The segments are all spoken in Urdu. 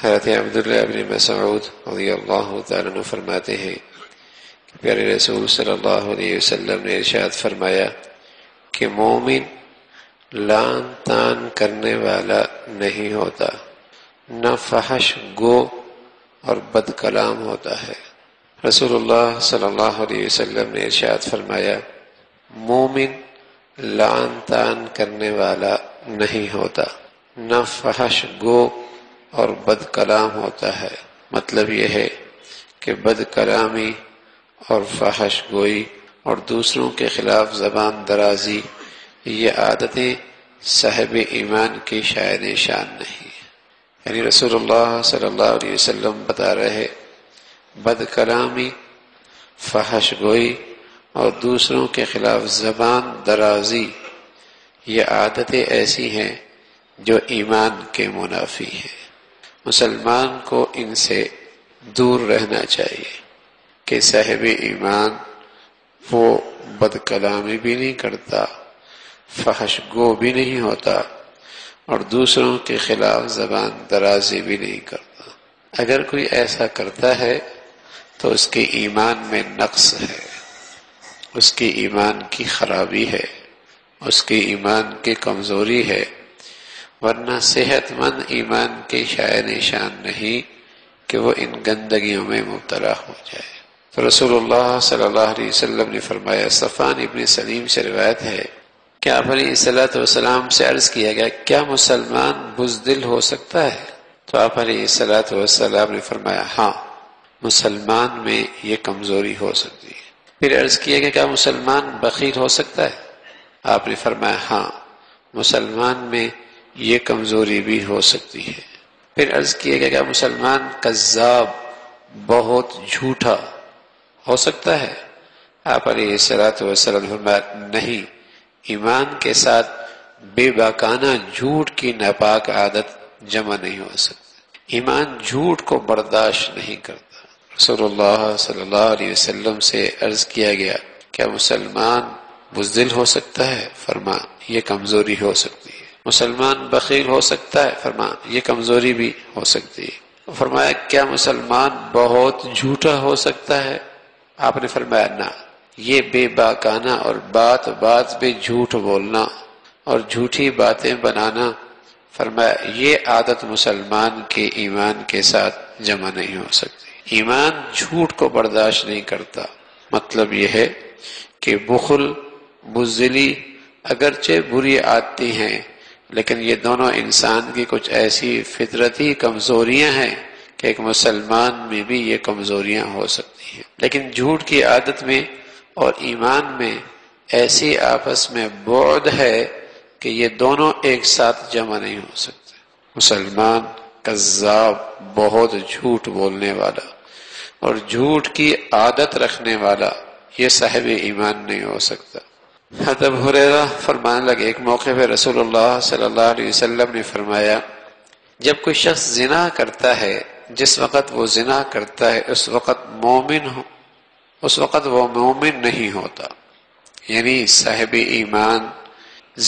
حضرت عبداللہ بن مسعود رضی اللہ تعالیٰ عنہ فرماتے ہیں کہ پیارے رسول صلی اللہ علیہ وسلم نے ارشاد فرمایا کہ مومن لعن طعن کرنے والا نہیں ہوتا، نہ فحش گو اور بد کلام ہوتا ہے۔ رسول اللہ صلی اللہ علیہ وسلم نے ارشاد فرمایا مومن لعن طعن کرنے والا نہیں ہوتا، نہ فحش گو اور بد کلام ہوتا ہے۔ مطلب یہ ہے کہ بد کلامی اور فحش گوئی اور دوسروں کے خلاف زبان درازی یہ عادتیں صاحب ایمان کی شاید شان نہیں، یعنی رسول اللہ صلی اللہ علیہ وسلم بتا رہے بد کلامی، فحش گوئی اور دوسروں کے خلاف زبان درازی یہ عادتیں ایسی ہیں جو ایمان کے منافی ہیں۔ مسلمان کو ان سے دور رہنا چاہیے کہ صاحب ایمان وہ بد کلامی بھی نہیں کرتا، فحش گو بھی نہیں ہوتا اور دوسروں کے خلاف زبان درازی بھی نہیں کرتا۔ اگر کوئی ایسا کرتا ہے تو اس کے ایمان میں نقص ہے، اس کے ایمان کی خرابی ہے، اس کے ایمان کی کمزوری ہے، ورنہ صحت مند ایمان کی شاید نشان نہیں کہ وہ ان گندگیوں میں مبتلا ہو جائے۔ تو رسول اللہ صلی اللہ علیہ وسلم نے فرمایا، صفوان ابن سلیم سے روایت ہے کہ آپ علیہ الصلوۃ والسلام سے عرض کیا گیا کیا مسلمان بزدل ہو سکتا ہے؟ تو آپ علیہ الصلوۃ والسلام نے فرمایا ہاں، مسلمان میں یہ کمزوری ہو سکتی ہے۔ پھر عرض کیا گیا کیا مسلمان بخیل ہو سکتا ہے؟ آپ نے فرمایا ہاں، مسلمان میں یہ کمزوری بھی ہو سکتی ہے۔ پھر عرض کیا گیا کہ مسلمان کذاب، بہت جھوٹا ہو سکتا ہے؟ آپ علیہ الصلوۃ والسلام نے فرمایا نہیں، ایمان کے ساتھ بے باکانہ جھوٹ کی ناپاک عادت جمع نہیں ہو سکتی۔ ایمان جھوٹ کو برداشت نہیں کرتا۔ رسول اللہ صلی اللہ علیہ وسلم سے عرض کیا گیا کیا مسلمان بزدل ہو سکتا ہے؟ فرما یہ کمزوری ہو سکتی ہے۔ مسلمان بخیل ہو سکتا ہے؟ فرما یہ کمزوری بھی ہو سکتی ہے۔ فرمایا کیا مسلمان بہت جھوٹا ہو سکتا ہے؟ آپ نے فرمایا نہ، یہ بے باکانہ اور بات بات پہ جھوٹ بولنا اور جھوٹی باتیں بنانا، فرمایا یہ عادت مسلمان کے ایمان کے ساتھ جمع نہیں ہو سکتی۔ ایمان جھوٹ کو برداشت نہیں کرتا۔ مطلب یہ ہے کہ بخل، بزدلی اگرچہ بری عادتیں ہیں لیکن یہ دونوں انسان کی کچھ ایسی فطرتی کمزوریاں ہیں کہ ایک مسلمان میں بھی یہ کمزوریاں ہو سکتی ہیں، لیکن جھوٹ کی عادت میں اور ایمان میں ایسی آپس میں بعد ہے کہ یہ دونوں ایک ساتھ جمع نہیں ہو سکتے۔ مسلمان کذاب، بہت جھوٹ بولنے والا اور جھوٹ کی عادت رکھنے والا یہ صاحب ایمان نہیں ہو سکتا۔ حضرت ابو ہریرہ فرمانے لگے ایک موقع پہ رسول اللہ صلی اللہ علیہ وسلم نے فرمایا جب کوئی شخص زنا کرتا ہے، جس وقت وہ زنا کرتا ہے اس وقت وہ مومن نہیں ہوتا، یعنی صاحب ایمان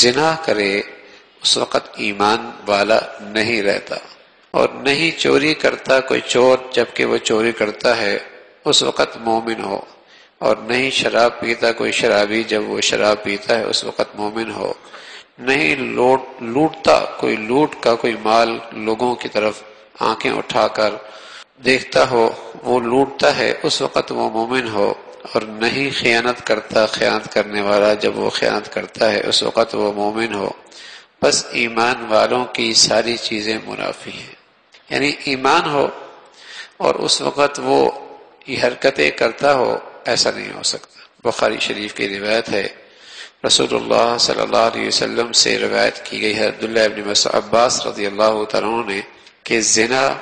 زنا کرے اس وقت ایمان والا نہیں رہتا، اور نہیں چوری کرتا کوئی چور جبکہ وہ چوری کرتا ہے اس وقت مومن ہو، اور نہیں شراب پیتا کوئی شرابی جب وہ شراب پیتا ہے اس وقت مومن ہو، نہیں لوٹتا کوئی لوٹ کا کوئی مال لوگوں کی طرف آنکھیں اٹھا کر دیکھتا ہو وہ لوٹتا ہے اس وقت وہ مومن ہو، اور نہیں خیانت کرتا خیانت کرنے والا جب وہ خیانت کرتا ہے اس وقت وہ مومن ہو۔ بس ایمان والوں کی ساری چیزیں منافی ہیں، یعنی ایمان ہو اور اس وقت وہ یہ حرکتیں کرتا ہو، ایسا نہیں ہو سکتا۔ بخاری شریف کی روایت ہے، رسول اللہ صلی اللہ علیہ وسلم سے روایت کی گئی ہے عبداللہ ابن عباس رضی اللہ تعالیٰ عنہ نے کہ زنا،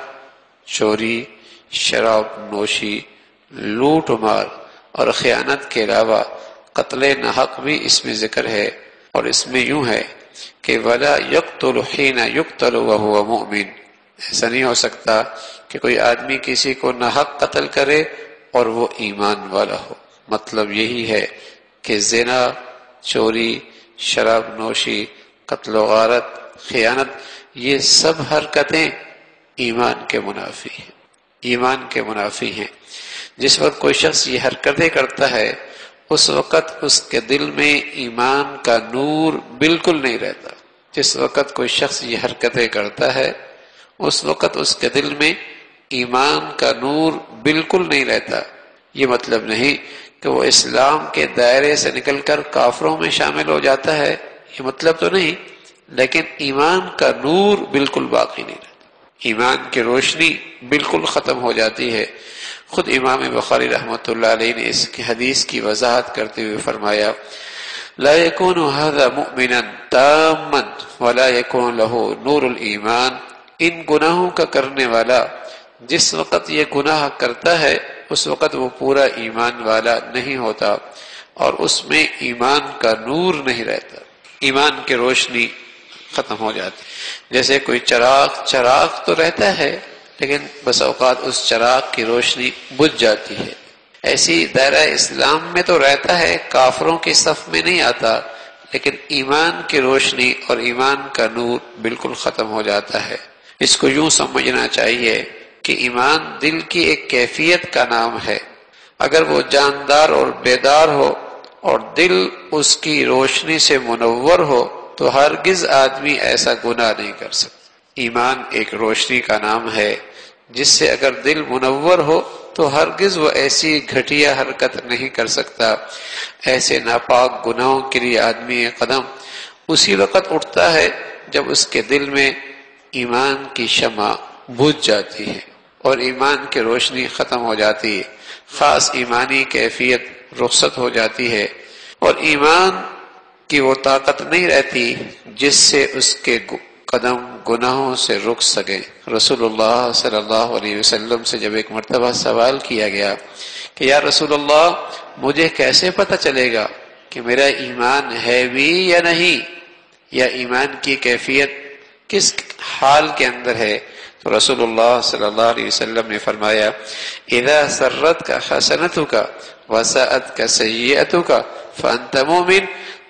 چوری، شراب نوشی، لوٹ مار اور خیانت کے علاوہ قتل ناحق بھی اس میں ذکر ہے، اور اس میں یوں ہے کہ وَلَا يَقْتُلُ حِينَ يُقْتَلُ وَهُوَ مُؤْمِنٌ، ایسا نہیں ہو سکتا کہ کوئی آدمی کسی کو ناحق قتل کرے اور وہ ایمان والا ہو۔ مطلب یہی ہے کہ زنا، چوری، شراب نوشی، قتل و غارت، خیانت، یہ سب حرکتیں ایمان کے منافی ہیں، ایمان کے منافی ہیں۔ جس وقت کوئی شخص یہ حرکتیں کرتا ہے اس وقت اس کے دل میں ایمان کا نور بالکل نہیں رہتا۔ جس وقت کوئی شخص یہ حرکتیں کرتا ہے اس وقت اس کے دل میں ایمان کا نور بالکل نہیں رہتا۔ یہ مطلب نہیں کہ وہ اسلام کے دائرے سے نکل کر کافروں میں شامل ہو جاتا ہے، یہ مطلب تو نہیں، لیکن ایمان کا نور بالکل باقی نہیں رہتا، ایمان کی روشنی بالکل ختم ہو جاتی ہے۔ خود امام بخاری رحمۃ اللہ علیہ نے اس کی حدیث کی وضاحت کرتے ہوئے فرمایا لا يكون هذا مؤمنا تاما ولا يكون له نور الایمان، ان گناہوں کا کرنے والا جس وقت یہ گناہ کرتا ہے اس وقت وہ پورا ایمان والا نہیں ہوتا اور اس میں ایمان کا نور نہیں رہتا، ایمان کی روشنی ختم ہو جاتی۔ جیسے کوئی چراغ تو رہتا ہے لیکن بس اوقات اس چراغ کی روشنی بجھ جاتی ہے، ایسی دائرہ اسلام میں تو رہتا ہے، کافروں کی صف میں نہیں آتا، لیکن ایمان کی روشنی اور ایمان کا نور بالکل ختم ہو جاتا ہے۔ اس کو یوں سمجھنا چاہیے کہ ایمان دل کی ایک کیفیت کا نام ہے، اگر وہ جاندار اور بیدار ہو اور دل اس کی روشنی سے منور ہو تو ہرگز آدمی ایسا گناہ نہیں کر سکتا۔ ایمان ایک روشنی کا نام ہے جس سے اگر دل منور ہو تو ہرگز وہ ایسی گھٹیا حرکت نہیں کر سکتا، ایسے ناپاک گناہوں کے لیے آدمی قدم اسی وقت اٹھتا ہے جب اس کے دل میں ایمان کی شمع بجھ جاتی ہے اور ایمان کی روشنی ختم ہو جاتی ہے، خاص ایمانی کیفیت رخصت ہو جاتی ہے اور ایمان کی وہ طاقت نہیں رہتی جس سے اس کے قدم گناہوں سے رک سکے۔ رسول اللہ صلی اللہ علیہ وسلم سے جب ایک مرتبہ سوال کیا گیا کہ یا رسول اللہ مجھے کیسے پتہ چلے گا کہ میرا ایمان ہے بھی یا نہیں، یا ایمان کی کیفیت کس حال کے اندر ہے، تو رسول اللہ صلی اللہ علیہ وسلم نے فرمایا اذا سرتک حسنتک وساءتک سیئتک فانت مومن،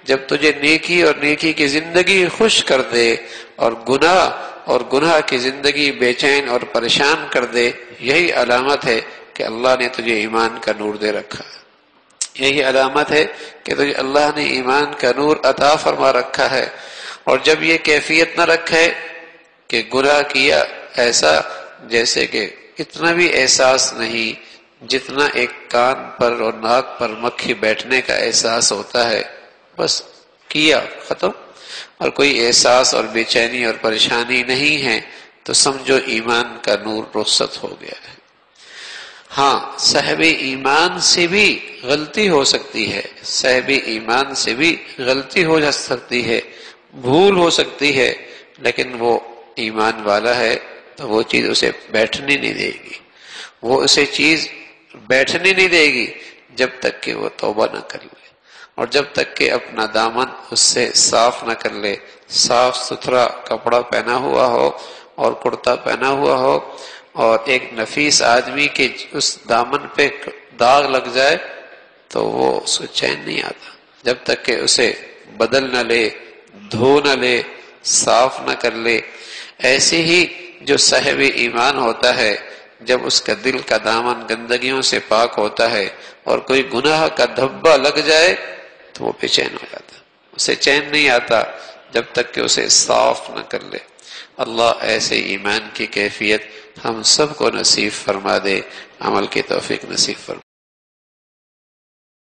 جب تجھے نیکی اور نیکی کی زندگی خوش کر دے اور گناہ کی زندگی بے چین اور پریشان کر دے، یہی علامت ہے کہ اللہ نے تجھے ایمان کا نور دے رکھا ہے، یہی علامت ہے کہ تجھے اللہ نے ایمان کا نور عطا فرما رکھا ہے۔ اور جب یہ کیفیت نہ رکھے کہ گناہ کیا، ایسا جیسے کہ اتنا بھی احساس نہیں جتنا ایک کان پر اور ناک پر مکھی بیٹھنے کا احساس ہوتا ہے، بس کیا ختم، اور کوئی احساس اور بے چینی اور پریشانی نہیں ہے، تو سمجھو ایمان کا نور رخصت ہو گیا ہے۔ ہاں، صاحب ایمان سے بھی غلطی ہو سکتی ہے، صاحب ایمان سے بھی غلطی ہو جا سکتی ہے، بھول ہو سکتی ہے، لیکن وہ ایمان والا ہے تو وہ چیز اسے بیٹھنے نہیں دے گی، وہ اسے چیز بیٹھنے نہیں دے گی جب تک کہ وہ توبہ نہ کر لے، اور جب تک کہ اپنا دامن اس سے صاف نہ کر لے، صاف ستھرا کپڑا پہنا ہوا ہو اور کرتا پہنا ہوا ہو، اور ایک نفیس آدمی کے اس دامن پہ داغ لگ جائے تو وہ اس کو چین نہیں آتا جب تک کہ اسے بدل نہ لے، دھو نہ لے، صاف نہ کر لے۔ ایسے ہی جو صاحب ایمان ہوتا ہے، جب اس کا دل کا دامن گندگیوں سے پاک ہوتا ہے اور کوئی گناہ کا دھبا لگ جائے تو وہ بے چین ہو جاتا، اسے چین نہیں آتا جب تک کہ اسے صاف نہ کر لے۔ اللہ ایسے ایمان کی کیفیت ہم سب کو نصیب فرما دے، عمل کی توفیق نصیب فرما